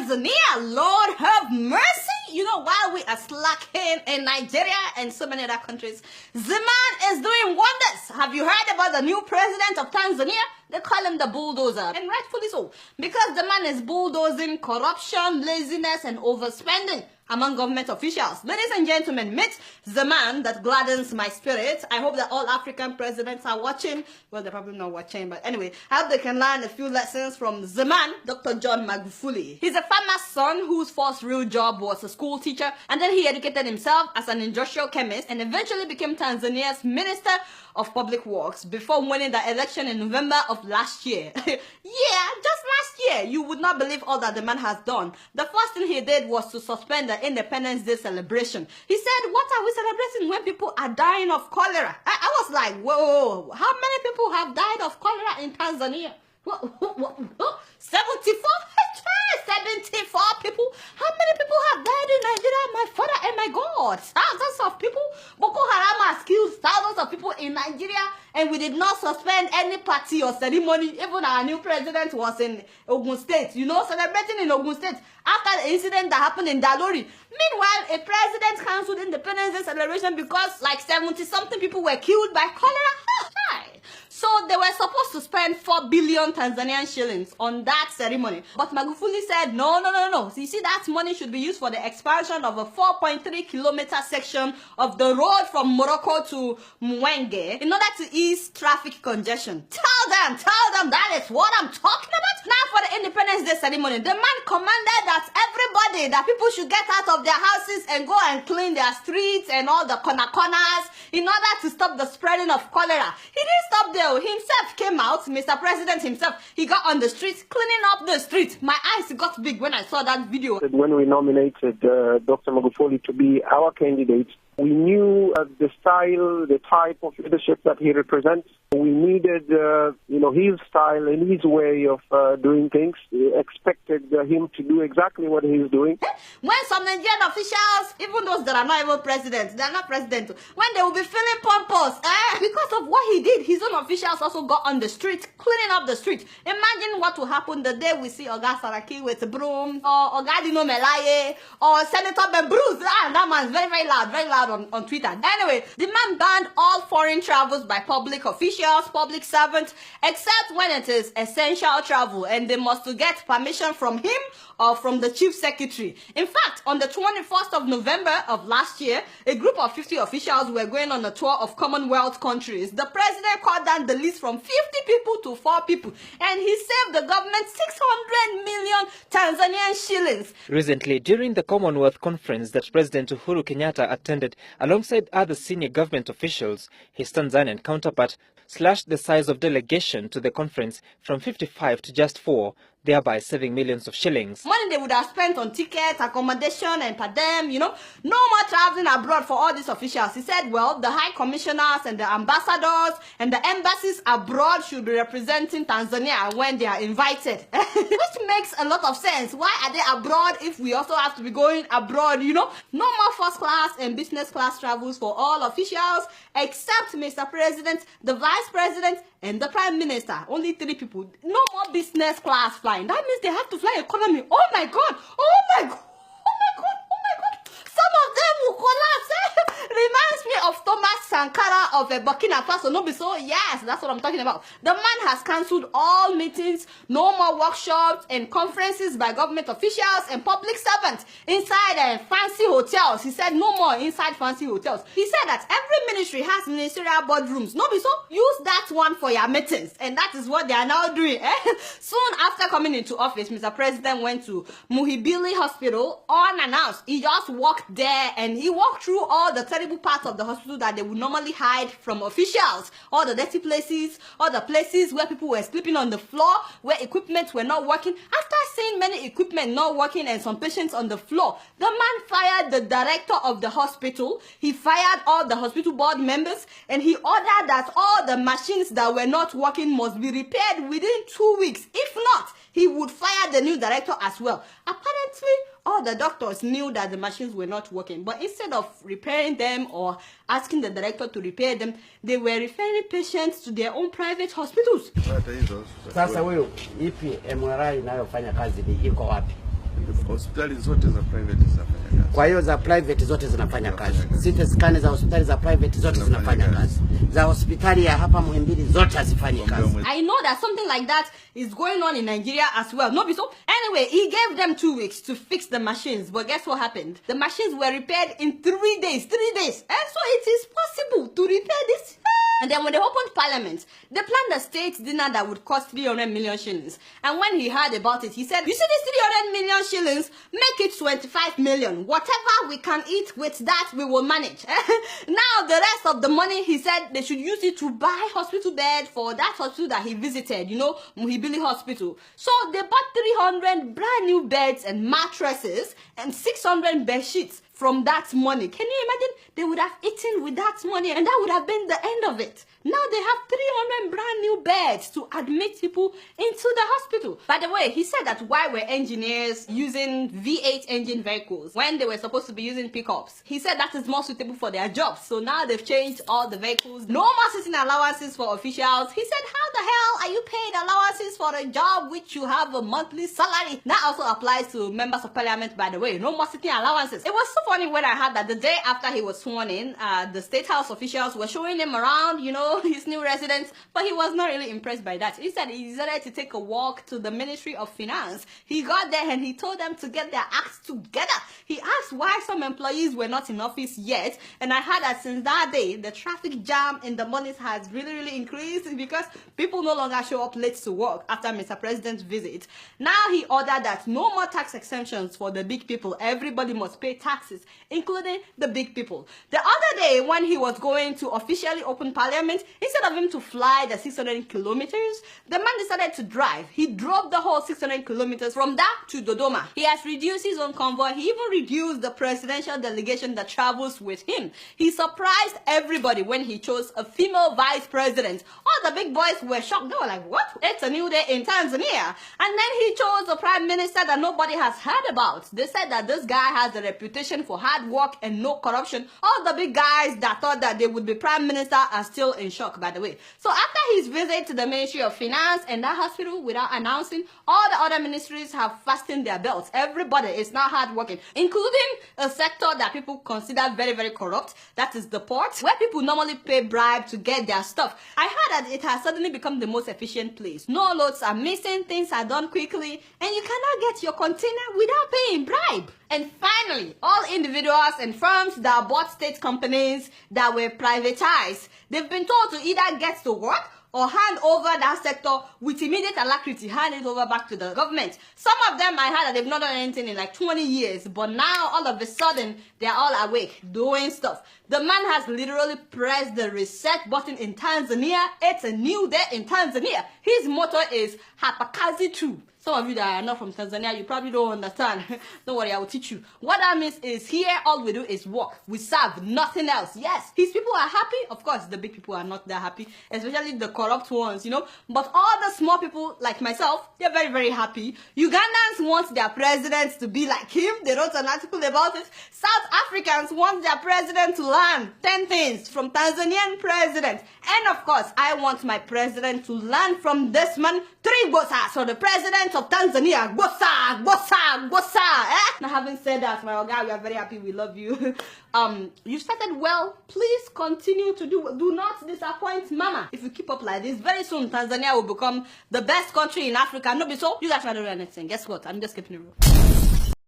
Tanzania, Lord have mercy. You know, while we are slacking in Nigeria and so many other countries, the man is doing wonders. Have you heard about the new president of Tanzania? They call him the bulldozer, and rightfully so, because the man is bulldozing corruption, laziness, and overspending among government officials. Ladies and gentlemen, meet the man that gladdens my spirit. I hope that all African presidents are watching. Well, they're probably not watching, but anyway, I hope they can learn a few lessons from the man, Dr. John Magufuli. He's a farmer's son whose first real job was a school teacher, and then he educated himself as an industrial chemist and eventually became Tanzania's Minister of Public Works before winning the election in November of last year. Yeah, just last year. You would not believe all that the man has done. The first thing he did was to suspend the Independence Day celebration. He said, what are we celebrating when people are dying of cholera? I was like, whoa, how many people have died of cholera in Tanzania? 74? 74 people? How many people have died in Nigeria? My father and my God. Thousands of people. Boko Haram has killed thousands of people in Nigeria, and we did not suspend any party or ceremony. Even our new president was in Ogun State, you know, celebrating in Ogun State after the incident that happened in Dalori. Meanwhile, a president cancelled Independence Day celebration because like 70-something people were killed by cholera. So they were supposed to spend 4 billion Tanzanian shillings on that ceremony. But Magufuli said, no. So you see, that money should be used for the expansion of a 4.3-kilometer section of the road from Morocco to Mwanga in order to ease traffic congestion. Tell them that is what I'm talking about. Now for the Independence Day ceremony, the man commanded that that people should get out of their houses and go and clean their streets and all the corners in order to stop the spreading of cholera. He didn't stop there. Himself came out, Mr. President himself. He got on the streets, cleaning up the streets. My eyes got big when I saw that video. When we nominated Dr. Magufuli to be our candidate, we knew the style, the type of leadership that he represents. We needed, his style and his way of doing things. We expected him to do exactly what he's doing. When some Nigerian officials, even those that are not even presidents, they are not president, when they will be feeling pompous, because of what he did, his own officials also got on the street, cleaning up the street. Imagine what will happen the day we see Oga Saraki with a broom, or Oga Dino Melaye, or Senator Ben Bruce. That man's very loud on Twitter. Anyway, the man banned all foreign travels by public officials, public servants, except when it is essential travel, and they must get permission from him or from the chief secretary. In fact, on the 21st of November of last year, a group of 50 officials were going on a tour of Commonwealth countries. The president cut down the list from 50 people to 4 people, and he saved the government 600 million Tanzanian shillings. Recently, during the Commonwealth conference that President Uhuru Kenyatta attended alongside other senior government officials, his Tanzanian counterpart slashed the size of delegation to the conference from 55 to just 4, thereby saving millions of shillings. Money they would have spent on tickets, accommodation, and per diem, no more traveling abroad for all these officials. He said, well, the high commissioners and the ambassadors and the embassies abroad should be representing Tanzania when they are invited. Which makes a lot of sense. Why are they abroad if we also have to be going abroad, No more first class and business class travels for all officials except Mr. President, the Vice President, and the Prime Minister. Only 3 people. No more business class flying. That means they have to fly economy. Oh my God! Some of them will collapse. Reminds me of Thomas Sankara of Burkina Faso. No be so? Yes, that's what I'm talking about. The man has cancelled all meetings, no more workshops and conferences by government officials and public servants inside fancy hotels. He said no more inside fancy hotels. He said that every ministry has ministerial boardrooms. No be so? Use that one for your meetings. And that is what they are now doing. Soon after coming into office, Mr. President went to Muhimbili Hospital unannounced. He just walked there and he walked through all the terrible parts of the hospital that they would normally hide from officials. All the dirty places, all the places where people were sleeping on the floor, where equipment were not working. After seeing many equipment not working and some patients on the floor, the man fired the director of the hospital. He fired all the hospital board members, and he ordered that all the machines that were not working must be repaired within 2 weeks. If not, he would fire the new director as well. Apparently, all the doctors knew that the machines were not working, but instead of repairing them or asking the director to repair them, they were referring patients to their own private hospitals. Sasa huyo ipi MRI inayofanya kazi iko wapi? Hospitali zote za private zinafanya kazi. Kwa hiyo za private zote zinafanya kazi. CT scan za hospitali za private zote zinafanya kazi. Za hospitali ya hapa Muhimbili zote hazifanyi kazi. I know that something like that is going on in Nigeria as well. No, so anyway, he gave them 2 weeks to fix the machines, but guess what happened? The machines were repaired in 3 days. 3 days. And so it is possible to repair this. And then when they opened parliament, they planned a state dinner that would cost 300 million shillings. And when he heard about it, he said, you see this 300 million shillings, make it 25 million. Whatever we can eat with that, we will manage. Now, the rest of the money, he said they should use it to buy hospital bed for that hospital that he visited, you know, Muhimbili Hospital. So they bought 300 brand new beds and mattresses and 600 bed sheets from that money. Can you imagine? They would have eaten with that money and that would have been the end of it. Now they have 300 brand new beds to admit people into the hospital. By the way, he said that why were engineers using V8 engine vehicles when they were supposed to be using pickups? He said that is more suitable for their jobs. So now they've changed all the vehicles. No more sitting allowances for officials. He said, how the hell are you paid allowances for a job which you have a monthly salary? That also applies to members of parliament, by the way. No more sitting allowances. It was so funny when I heard that the day after he was sworn in, the State House officials were showing him around, you know, his new residence, but he was not really impressed by that. Instead, he decided to take a walk to the Ministry of Finance. He got there and he told them to get their acts together. He asked why some employees were not in office yet, and I heard that since that day, the traffic jam in the mornings has really increased because people no longer show up late to work after Mr. President's visit. Now he ordered that no more tax exemptions for the big people. Everybody must pay taxes, including the big people. The other day, when he was going to officially open parliament, instead of him to fly the 600 kilometers, the man decided to drive. He drove the whole 600 kilometers from that to Dodoma. He has reduced his own convoy. He even reduced the presidential delegation that travels with him. He surprised everybody when he chose a female vice president. All the big boys were shocked. They were like, what? It's a new day in Tanzania. And then he chose a prime minister that nobody has heard about. They said that this guy has a reputation for hard work and no corruption. All the big guys that thought that they would be prime minister are still in shock, by the way. So after his visit to the Ministry of Finance and that hospital, without announcing, all the other ministries have fastened their belts. Everybody is now hardworking, including a sector that people consider very corrupt. That is the port, where people normally pay bribe to get their stuff. I heard that it has suddenly become the most efficient place. No loads are missing, things are done quickly, and you cannot get your container without paying bribe. And finally, all individuals and firms that bought state companies that were privatized, they've been told to either get to work or hand over that sector with immediate alacrity, hand it over back to the government. Some of them, I heard that they've not done anything in like 20 years, but now all of a sudden, they're all awake, doing stuff. The man has literally pressed the reset button in Tanzania. It's a new day in Tanzania. His motto is Hapakazi True. Some of you that are not from Tanzania, you probably don't understand. Don't worry, I will teach you. What that means is here, all we do is work. We serve, nothing else. Yes, his people are happy. Of course, the big people are not that happy, especially the corrupt ones, you know. But all the small people, like myself, they're very happy. Ugandans want their president to be like him. They wrote an article about it. South Africans want their president to learn 10 things from Tanzanian president. And of course, I want my president to learn from this man, 3 Gosa. So the president of Tanzania, Gosa. Now, having said that, my guy, we are very happy. We love you. You started well. Please continue to do not disappoint mama. If you keep up like this, very soon Tanzania will become the best country in Africa. No, be so. You guys are not doing anything. Guess what? I'm just keeping it real.